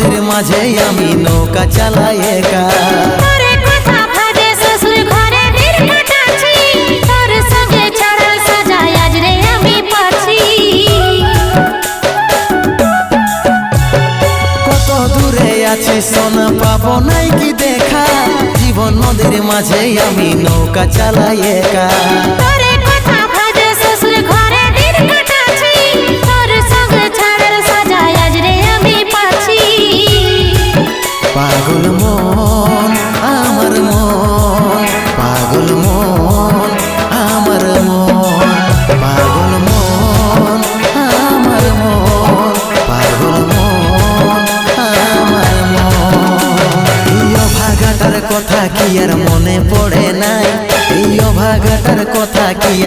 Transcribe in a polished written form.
নদীর মাঝে আমি নৌকা চালাই একা। কত দূরে আছি সোনা পাবো নাই কি দেখা, জীবন নদীর মাঝে আমি নৌকা চালাই একা। পাগল মন আমার মন, পাগল মন আমার মন, পাগল মন আমার মন, পাগল মন আমার মন। এই অভাগাটার কথা কি আর মনে পড়ে নাই, এই অভাগাটার কথা কি